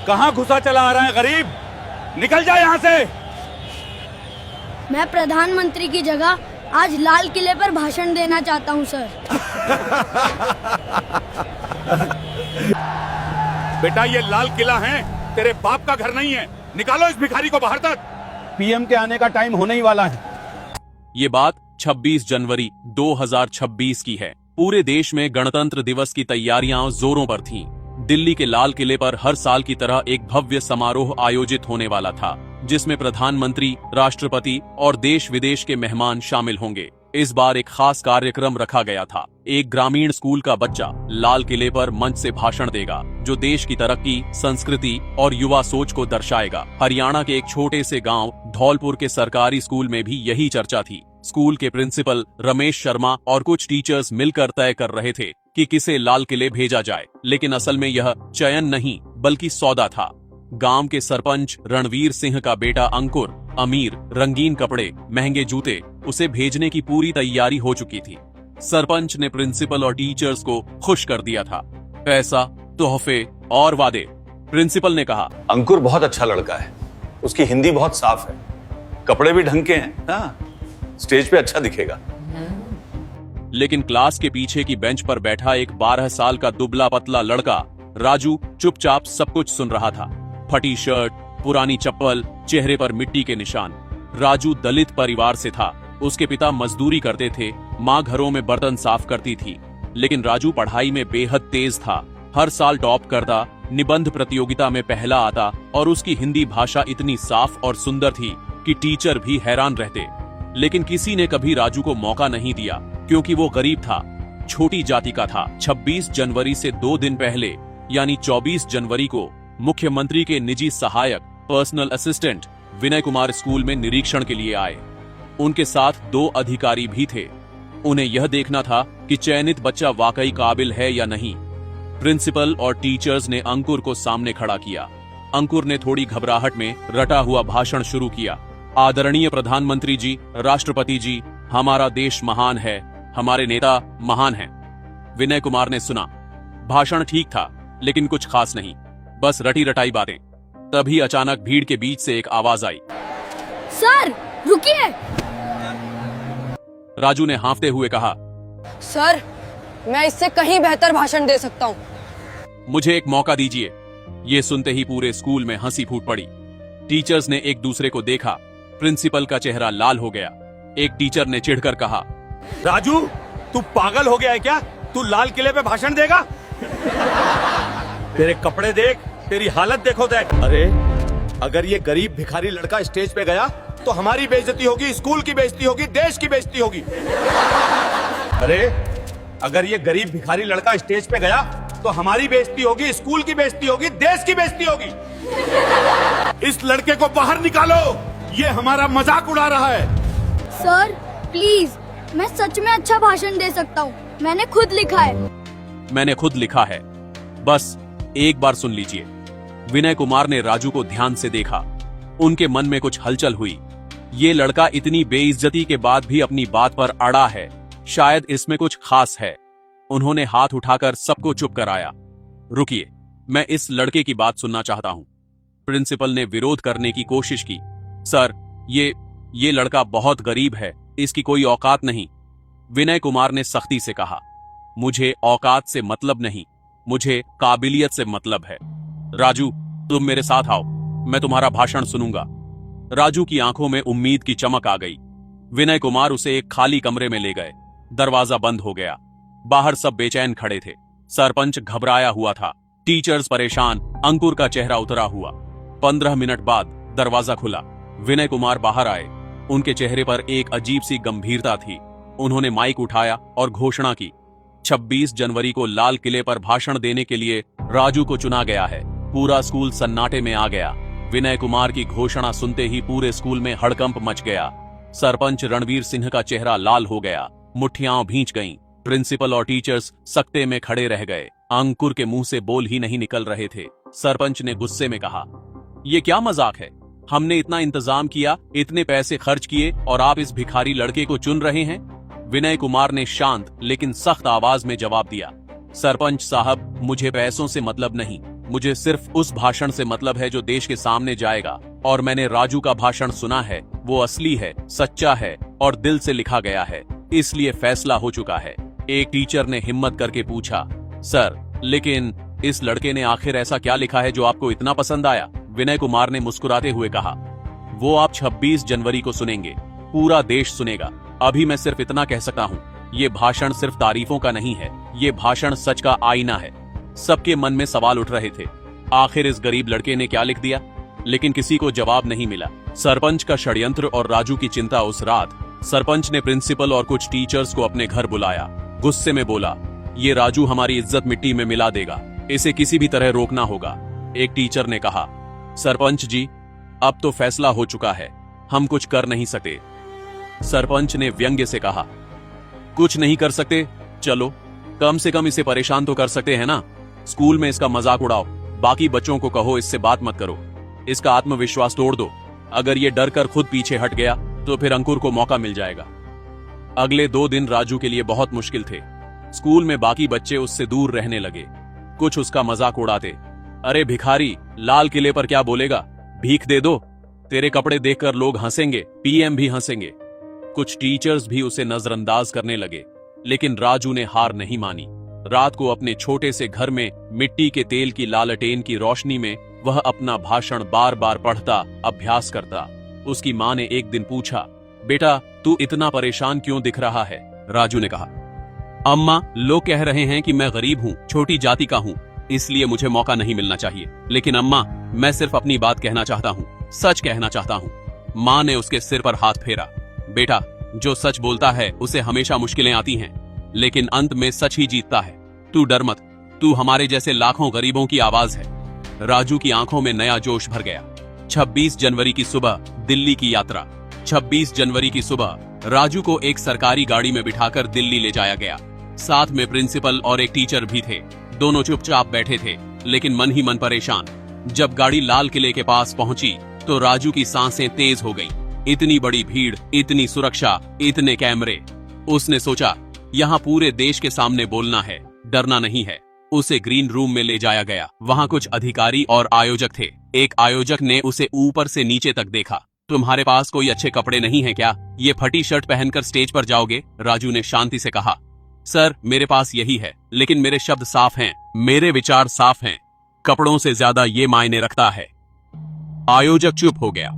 कहाँ घुसा चला आ रहा है गरीब? निकल जा यहाँ से। मैं प्रधानमंत्री की जगह आज लाल किले पर भाषण देना चाहता हूँ सर। बेटा ये लाल किला है, तेरे बाप का घर नहीं है। निकालो इस भिखारी को बाहर तक। पीएम के आने का टाइम होने ही वाला है। ये बात 26 जनवरी 2026 की है। पूरे देश में गणतंत्र दिवस की तैयारियां जोरों पर थीं। दिल्ली के लाल किले पर हर साल की तरह एक भव्य समारोह आयोजित होने वाला था, जिसमें प्रधानमंत्री, राष्ट्रपति और देश विदेश के मेहमान शामिल होंगे। इस बार एक खास कार्यक्रम रखा गया था। एक ग्रामीण स्कूल का बच्चा लाल किले पर मंच से भाषण देगा, जो देश की तरक्की, संस्कृति और युवा सोच को दर्शाएगा। हरियाणा के एक छोटे से गांव धौलपुर के सरकारी स्कूल में भी यही चर्चा थी। स्कूल के प्रिंसिपल रमेश शर्मा और कुछ टीचर्स मिलकर तय कर रहे थे कि किसे लाल किले भेजा जाए, लेकिन असल में यह चयन नहीं बल्कि सौदा था। गांव के सरपंच रणवीर सिंह का बेटा अंकुर अमीर, रंगीन कपड़े, महंगे जूते, उसे भेजने की पूरी तैयारी हो चुकी थी। सरपंच ने प्रिंसिपल और टीचर्स को खुश कर दिया था। पैसा, तोहफे और वादे। प्रिंसिपल ने कहा, अंकुर बहुत अच्छा लड़का है, उसकी हिंदी बहुत साफ है, कपड़े भी ढंग के हैं, हाँ, स्टेज पे अच्छा दिखेगा। लेकिन क्लास के पीछे की बेंच पर बैठा एक 12 साल का दुबला पतला लड़का राजू चुपचाप सब कुछ सुन रहा था। फटी शर्ट, पुरानी चप्पल, चेहरे पर मिट्टी के निशान। राजू दलित परिवार से था। उसके पिता मजदूरी करते थे, माँ घरों में बर्तन साफ करती थी। लेकिन राजू पढ़ाई में बेहद तेज था। हर साल टॉप करता, निबंध प्रतियोगिता में पहला आता और उसकी हिंदी भाषा इतनी साफ और सुंदर थी कि टीचर भी हैरान रहते। लेकिन किसी ने कभी राजू को मौका नहीं दिया, क्योंकि वो गरीब था, छोटी जाति का था। 26 जनवरी से 2 दिन पहले यानी 24 जनवरी को मुख्यमंत्री के निजी सहायक personal assistant Vinay Kumar school में निरीक्षण के लिए आए। उनके साथ 2 अधिकारी भी थे। उन्हें यह देखना था कि चयनित बच्चा वाकई काबिल है या नहीं। प्रिंसिपल और टीचर्स ने अंकुर को सामने खड़ा किया। अंकुर ने थोड़ी घबराहट में रटा हुआ भाषण शुरू किया। आदरणीय प्रधानमंत्री जी, राष्ट्रपति जी, हमारा देश महान है, हमारे नेता महान हैं। विनय कुमार ने सुना। भाषण ठीक था, लेकिन कुछ खास नहीं, बस रटी रटाई बातें। तभी अचानक भीड़ के बीच से एक आवाज आई, सर रुकिए। राजू ने हांफते हुए कहा, सर मैं इससे कहीं बेहतर भाषण दे सकता हूँ। मुझे एक मौका दीजिए। ये सुनते ही पूरे स्कूल में हंसी फूट पड़ी। टीचर्स ने एक दूसरे को देखा। प्रिंसिपल का चेहरा लाल हो गया। एक टीचर ने चिढ़कर कहा, राजू तू पागल हो गया है क्या? तू लाल किले पे भाषण देगा? तेरे कपड़े देख, तेरी हालत देखो देख। अरे अगर ये गरीब भिखारी लड़का स्टेज पे गया तो हमारी बेइज्जती होगी, स्कूल की बेइज्जती होगी, देश की बेइज्जती होगी। अरे अगर ये गरीब भिखारी लड़का स्टेज पे गया तो हमारी बेइज्जती होगी, स्कूल की बेइज्जती होगी, देश की बेइज्जती होगी। इस लड़के को बाहर निकालो, ये हमारा मजाक उड़ा रहा है। सर प्लीज, मैं सच में अच्छा भाषण दे सकता हूँ। मैंने खुद लिखा है। मैंने खुद लिखा है, बस एक बार सुन लीजिए। विनय कुमार ने राजू को ध्यान से देखा। उनके मन में कुछ हलचल हुई। ये लड़का इतनी बेइज्जती के बाद भी अपनी बात पर अड़ा है, शायद इसमें कुछ खास है। उन्होंने हाथ उठाकर सबको चुप कराया। रुकिए, मैं इस लड़के की बात सुनना चाहता हूं। प्रिंसिपल ने विरोध करने की कोशिश की। सर, ये लड़का बहुत गरीब है, इसकी कोई औकात नहीं। विनय कुमार ने सख्ती से कहा, मुझे औकात से मतलब नहीं, मुझे काबिलियत से मतलब है। राजू, तुम मेरे साथ आओ, मैं तुम्हारा भाषण सुनूंगा। राजू की आंखों में उम्मीद की चमक आ गई। विनय कुमार उसे एक खाली कमरे में ले गए। दरवाजा बंद हो गया। बाहर सब बेचैन खड़े थे। सरपंच घबराया हुआ था, टीचर्स परेशान, अंकुर का चेहरा उतरा हुआ। 15 मिनट बाद दरवाजा खुला। विनय कुमार बाहर आए। उनके चेहरे पर एक अजीब सी गंभीरता थी। उन्होंने माइक उठाया और घोषणा की, 26 जनवरी को लाल किले पर भाषण देने के लिए राजू को चुना गया है। पूरा स्कूल सन्नाटे में आ गया। विनय कुमार की घोषणा सुनते ही पूरे स्कूल में हड़कंप मच गया। सरपंच रणवीर सिंह का चेहरा लाल हो गया, मुट्ठियां भींच गईं। प्रिंसिपल और टीचर्स सकते में खड़े रह गए। अंकुर के मुंह से बोल ही नहीं निकल रहे थे। सरपंच ने गुस्से में कहा, ये क्या मजाक है? हमने इतना इंतजाम किया, इतने पैसे खर्च किए और आप इस भिखारी लड़के को चुन रहे हैं? विनय कुमार ने शांत लेकिन सख्त आवाज में जवाब दिया, सरपंच साहब, मुझे पैसों से मतलब नहीं, मुझे सिर्फ उस भाषण से मतलब है जो देश के सामने जाएगा, और मैंने राजू का भाषण सुना है, वो असली है, सच्चा है और दिल से लिखा गया है, इसलिए फैसला हो चुका है। एक टीचर ने हिम्मत करके पूछा, सर लेकिन इस लड़के ने आखिर ऐसा क्या लिखा है जो आपको इतना पसंद आया? विनय कुमार ने मुस्कुराते हुए कहा, वो आप 26 जनवरी को सुनेंगे, पूरा देश सुनेगा। अभी मैं सिर्फ इतना कह सकता हूँ, ये भाषण सिर्फ तारीफों का नहीं है, ये भाषण सच का आईना है। सबके मन में सवाल उठ रहे थे, आखिर इस गरीब लड़के ने क्या लिख दिया? लेकिन किसी को जवाब नहीं मिला। सरपंच का षड्यंत्र और राजू की चिंता उस रात। सरपंच ने प्रिंसिपल और कुछ टीचर्स को अपने घर बुलाया। गुस्से में बोला, ये राजू हमारी इज्जत मिट्टी में मिला देगा, इसे किसी भी तरह रोकना होगा। एक टीचर ने कहा, सरपंच जी, अब तो फैसला हो चुका है, हम कुछ कर नहीं सकते। सरपंच ने व्यंग्य से कहा, कुछ नहीं कर सकते? चलो कम से कम इसे परेशान तो कर सकते हैं ना। स्कूल में इसका मजाक उड़ाओ, बाकी बच्चों को कहो इससे बात मत करो, इसका आत्मविश्वास तोड़ दो। अगर ये डर कर खुद पीछे हट गया तो फिर अंकुर को मौका मिल जाएगा। अगले 2 दिन राजू के लिए बहुत मुश्किल थे। स्कूल में बाकी बच्चे उससे दूर रहने लगे, कुछ उसका मजाक उड़ाते, अरे भिखारी, लाल किले पर क्या बोलेगा, भीख दे दो, तेरे कपड़े देखकर लोग हंसेंगे, पीएम भी हंसेंगे। कुछ टीचर्स भी उसे नजरअंदाज करने लगे, लेकिन राजू ने हार नहीं मानी। रात को अपने छोटे से घर में मिट्टी के तेल की लालटेन की रोशनी में वह अपना भाषण बार बार पढ़ता, अभ्यास करता। उसकी मां ने एक दिन पूछा, बेटा तू इतना परेशान क्यों दिख रहा है? राजू ने कहा, अम्मा, लोग कह रहे हैं कि मैं गरीब हूँ, छोटी जाति का हूँ, इसलिए मुझे मौका नहीं मिलना चाहिए। लेकिन अम्मा, मैं सिर्फ अपनी बात कहना चाहता हूँ, सच कहना चाहता हूँ। माँ ने उसके सिर पर हाथ फेरा, बेटा जो सच बोलता है उसे हमेशा मुश्किलें आती हैं, लेकिन अंत में सच ही जीतता है। तू डर मत, तू हमारे जैसे लाखों गरीबों की आवाज है। राजू की आंखों में नया जोश भर गया। 26 जनवरी की सुबह दिल्ली की यात्रा। 26 जनवरी की सुबह राजू को एक सरकारी गाड़ी में बिठाकर दिल्ली ले जाया गया। साथ में प्रिंसिपल और एक टीचर भी थे। दोनों चुपचाप बैठे थे, लेकिन मन ही मन परेशान। जब गाड़ी लाल किले के पास पहुंची तो राजू की सांसें तेज हो गईं। इतनी बड़ी भीड़, इतनी सुरक्षा, इतने कैमरे। उसने सोचा, यहाँ पूरे देश के सामने बोलना है, डरना नहीं है। उसे ग्रीन रूम में ले जाया गया। वहाँ कुछ अधिकारी और आयोजक थे। एक आयोजक ने उसे ऊपर से नीचे तक देखा। तुम्हारे पास कोई अच्छे कपड़े नहीं है क्या? ये फटी शर्ट पहनकर स्टेज पर जाओगे? राजू ने शांति से कहा, सर मेरे पास यही है, लेकिन मेरे शब्द साफ हैं, मेरे विचार साफ हैं, कपड़ों से ज्यादा ये मायने रखता है। आयोजक चुप हो गया।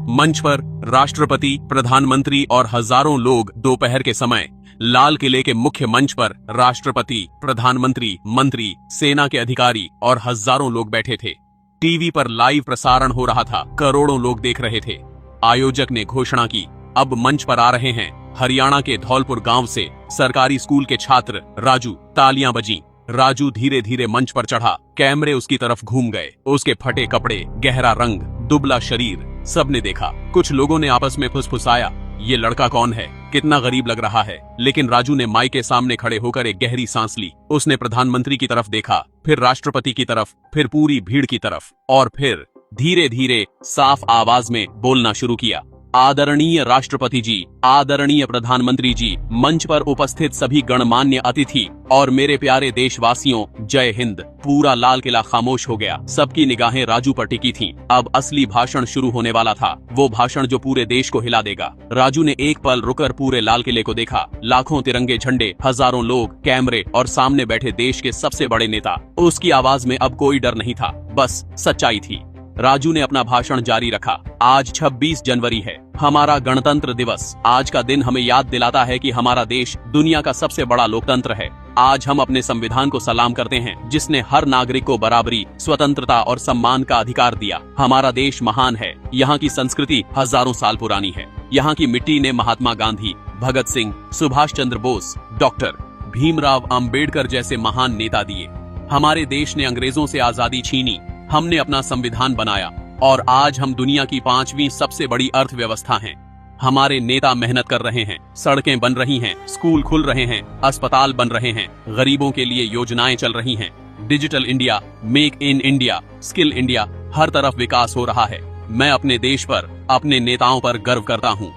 मंच पर राष्ट्रपति, प्रधानमंत्री और हजारों लोग दोपहर के समय लाल किले के मुख्य मंच पर राष्ट्रपति, प्रधानमंत्री, मंत्री, सेना के अधिकारी और हजारों लोग बैठे थे। टीवी पर लाइव प्रसारण हो रहा था, करोड़ों लोग देख रहे थे। आयोजक ने घोषणा की, अब मंच पर आ रहे हैं हरियाणा के धौलपुर गांव से सरकारी स्कूल के छात्र राजू। तालियां बजीं। राजू धीरे धीरे मंच पर चढ़ा। कैमरे उसकी तरफ घूम गए। उसके फटे कपड़े, गहरा रंग, दुबला शरीर, सबने देखा। कुछ लोगों ने आपस में फुसफुसाया, ये लड़का कौन है, कितना गरीब लग रहा है। लेकिन राजू ने माइक के सामने खड़े होकर एक गहरी सांस ली। उसने प्रधानमंत्री की तरफ देखा, फिर राष्ट्रपति की तरफ, फिर पूरी भीड़ की तरफ, और फिर धीरे धीरे साफ आवाज में बोलना शुरू किया। आदरणीय राष्ट्रपति जी, आदरणीय प्रधानमंत्री जी, मंच पर उपस्थित सभी गणमान्य अतिथि और मेरे प्यारे देशवासियों, जय हिंद। पूरा लाल किला खामोश हो गया। सबकी निगाहें राजू पर टिकी थीं। अब असली भाषण शुरू होने वाला था, वो भाषण जो पूरे देश को हिला देगा। राजू ने एक पल रुककर पूरे लाल किले को देखा। लाखों तिरंगे झंडे, हजारों लोग, कैमरे और सामने बैठे देश के सबसे बड़े नेता। उसकी आवाज में अब कोई डर नहीं था, बस सच्चाई थी। राजू ने अपना भाषण जारी रखा। आज 26 जनवरी है, हमारा गणतंत्र दिवस। आज का दिन हमें याद दिलाता है कि हमारा देश दुनिया का सबसे बड़ा लोकतंत्र है। आज हम अपने संविधान को सलाम करते हैं, जिसने हर नागरिक को बराबरी, स्वतंत्रता और सम्मान का अधिकार दिया। हमारा देश महान है। यहाँ की संस्कृति हजारों साल पुरानी है। यहाँ की मिट्टी ने महात्मा गांधी, भगत सिंह, सुभाष चंद्र बोस, डॉक्टर भीमराव अंबेडकर जैसे महान नेता दिए। हमारे देश ने अंग्रेजों से आजादी छीनी, हमने अपना संविधान बनाया, और आज हम दुनिया की 5वीं सबसे बड़ी अर्थव्यवस्था हैं। हमारे नेता मेहनत कर रहे हैं, सड़कें बन रही हैं, स्कूल खुल रहे हैं, अस्पताल बन रहे हैं, गरीबों के लिए योजनाएं चल रही हैं। Digital India, make in India, skill India, हर तरफ विकास हो रहा है। मैं अपने देश पर, अपने नेताओं पर गर्व करता हूँ।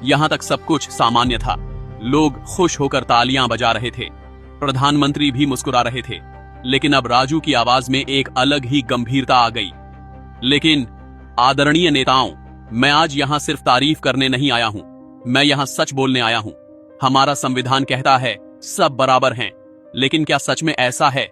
यहाँ तक सब कुछ सामान्य था। लोग खुश होकर तालियां बजा रहे थे। प्रधानमंत्री भी मुस्कुरा रहे थे। लेकिन अब राजू की आवाज में एक अलग ही गंभीरता आ गई। लेकिन आदरणीय नेताओं, मैं आज यहां सिर्फ तारीफ करने नहीं आया हूं, मैं यहां सच बोलने आया हूं। हमारा संविधान कहता है सब बराबर हैं, लेकिन क्या सच में ऐसा है?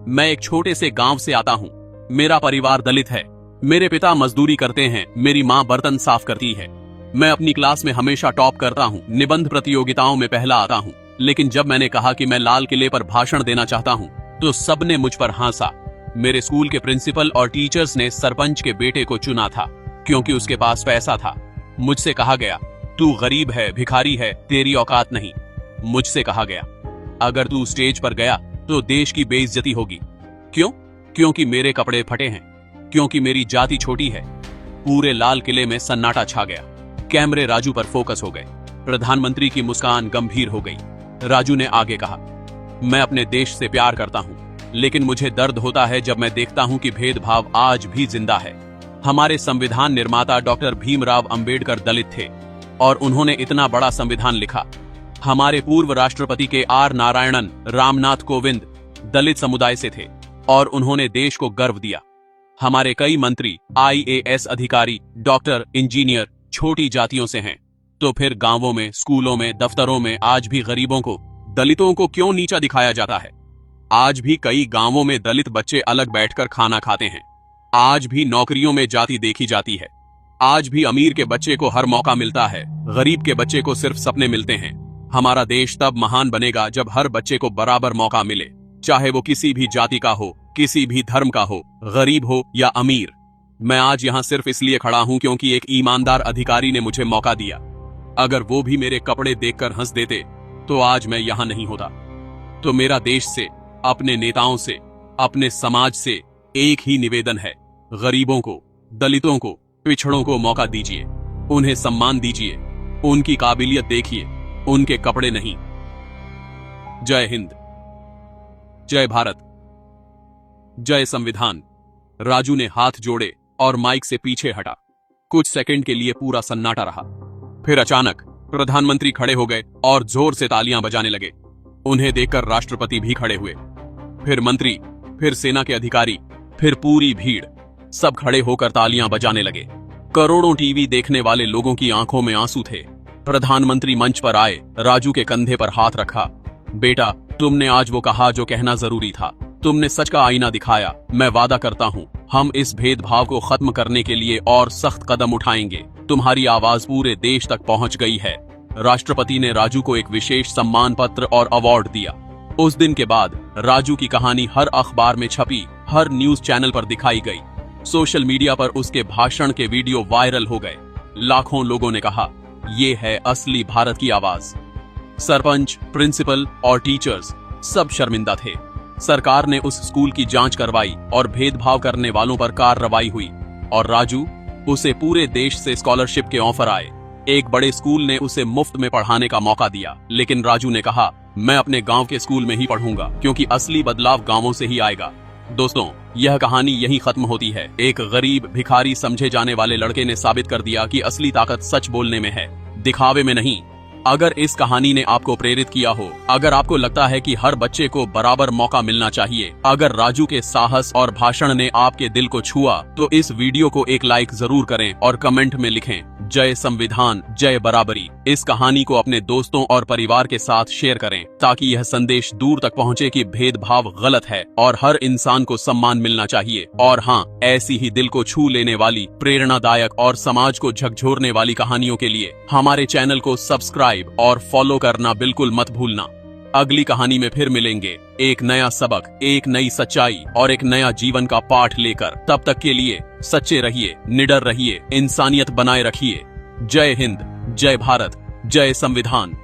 मैं एक छोटे से गांव से आता हूं। मेरा परिवार दलित है। मेरे पिता मजदूरी करते हैं, मेरी मां बर्तन साफ करती है। मैं अपनी क्लास में हमेशा टॉप करता हूं, निबंध प्रतियोगिताओं में पहला आता हूं। लेकिन जब मैंने कहा कि मैं लाल किले पर भाषण देना चाहता हूं, तो सबने मुझ पर हंसा। मेरे स्कूल के प्रिंसिपल और टीचर्स ने सरपंच के बेटे को चुना था, क्योंकि उसके पास पैसा था। मुझसे कहा गया, तू गरीब है, भिखारी है, तेरी औकात नहीं। मुझसे कहा गया, अगर तू स्टेज पर गया तो देश की बेइज्जती होगी। क्यों? क्योंकि मेरे कपड़े फटे हैं, क्योंकि मेरी जाति छोटी है। पूरे लाल किले में सन्नाटा छा गया। कैमरे राजू पर फोकस हो गए। प्रधानमंत्री की मुस्कान गंभीर हो गई। राजू ने आगे कहा, मैं अपने देश से प्यार करता हूं, लेकिन मुझे दर्द होता है जब मैं देखता हूं कि भेदभाव आज भी जिंदा है। हमारे संविधान निर्माता डॉक्टर भीमराव अंबेडकर दलित थे और उन्होंने इतना बड़ा संविधान लिखा। हमारे पूर्व राष्ट्रपति के आर नारायणन रामनाथ कोविंद दलित समुदाय से थे और उन्होंने देश को गर्व दिया। हमारे कई मंत्री, IAS अधिकारी, डॉक्टर, इंजीनियर छोटी जातियों से हैं। तो फिर गांवों में, स्कूलों में, दफ्तरों में आज भी गरीबों को, दलितों को क्यों नीचा दिखाया जाता है? आज भी कई गांवों में दलित बच्चे अलग बैठकर खाना खाते हैं। आज भी नौकरियों में जाति देखी जाती है। आज भी अमीर के बच्चे को हर मौका मिलता है, गरीब के बच्चे को सिर्फ सपने मिलते हैं। हमारा देश तब महान बनेगा जब हर बच्चे को बराबर मौका मिले, चाहे वो किसी भी जाति का हो, किसी भी धर्म का हो, गरीब हो या अमीर। मैं आज यहाँ सिर्फ इसलिए खड़ा हूं क्योंकि एक ईमानदार अधिकारी ने मुझे मौका दिया। अगर वो भी मेरे कपड़े देखकर हंस देते तो आज मैं यहाँ नहीं होता। तो मेरा देश से, अपने नेताओं से, अपने समाज से एक ही निवेदन है, गरीबों को, दलितों को, पिछड़ों को मौका दीजिए, उन्हें सम्मान दीजिए, उनकी काबिलियत देखिए, उनके कपड़े नहीं। जय हिंद, जय भारत, जय संविधान। राजू ने हाथ जोड़े और माइक से पीछे हटा। कुछ सेकंड के लिए पूरा सन्नाटा रहा। फिर अचानक प्रधानमंत्री खड़े हो गए और जोर से तालियां बजाने लगे। उन्हें देखकर राष्ट्रपति भी खड़े हुए। फिर मंत्री, फिर सेना के अधिकारी, फिर पूरी भीड़, सब खड़े होकर तालियां बजाने लगे। करोड़ों टीवी देखने वाले लोगों की आंखों में आंसू थे। प्रधानमंत्री मंच पर आए, राजू के कंधे पर हाथ रखा। बेटा, तुमने आज वो कहा जो कहना जरूरी था। तुमने सच का आईना दिखाया। मैं वादा करता हूँ, हम इस भेदभाव को खत्म करने के लिए और सख्त कदम उठाएंगे। तुम्हारी आवाज पूरे देश तक पहुँच गई है। राष्ट्रपति ने राजू को एक विशेष सम्मान पत्र और अवार्ड दिया। उस दिन के बाद राजू की कहानी हर अखबार में छपी, हर न्यूज चैनल पर दिखाई गई। सोशल मीडिया पर उसके भाषण के वीडियो वायरल हो गए। लाखों लोगों ने कहा, ये है असली भारत की आवाज। सरपंच, प्रिंसिपल और टीचर्स सब शर्मिंदा थे। सरकार ने उस स्कूल की जांच करवाई और भेदभाव करने वालों पर कार्रवाई हुई और राजू, उसे पूरे देश से स्कॉलरशिप के ऑफर आए। एक बड़े स्कूल ने उसे मुफ्त में पढ़ाने का मौका दिया, लेकिन राजू ने कहा, मैं अपने गांव के स्कूल में ही पढ़ूंगा, क्योंकि असली बदलाव गांवों से ही आएगा। दोस्तों, यह कहानी यहीं खत्म होती है। एक गरीब, भिखारी समझे जाने वाले लड़के ने साबित कर दिया कि असली ताकत सच बोलने में है, दिखावे में नहीं। अगर इस कहानी ने आपको प्रेरित किया हो, अगर आपको लगता है कि हर बच्चे को बराबर मौका मिलना चाहिए, अगर राजू के साहस और भाषण ने आपके दिल को छुआ, तो इस वीडियो को एक लाइक जरूर करें और कमेंट में लिखें, जय संविधान, जय बराबरी। इस कहानी को अपने दोस्तों और परिवार के साथ शेयर करें, ताकि यह संदेश दूर तक पहुंचे कि भेदभाव गलत है और हर इंसान को सम्मान मिलना चाहिए। और हाँ, ऐसी ही दिल को छू लेने वाली, प्रेरणादायक और समाज को झकझोरने वाली कहानियों के लिए हमारे चैनल को सब्सक्राइब और फॉलो करना बिल्कुल मत भूलना। अगली कहानी में फिर मिलेंगे, एक नया सबक, एक नई सच्चाई और एक नया जीवन का पाठ लेकर। तब तक के लिए सच्चे रहिए, निडर रहिए, इंसानियत बनाए रखिए। जय हिंद, जय भारत, जय संविधान।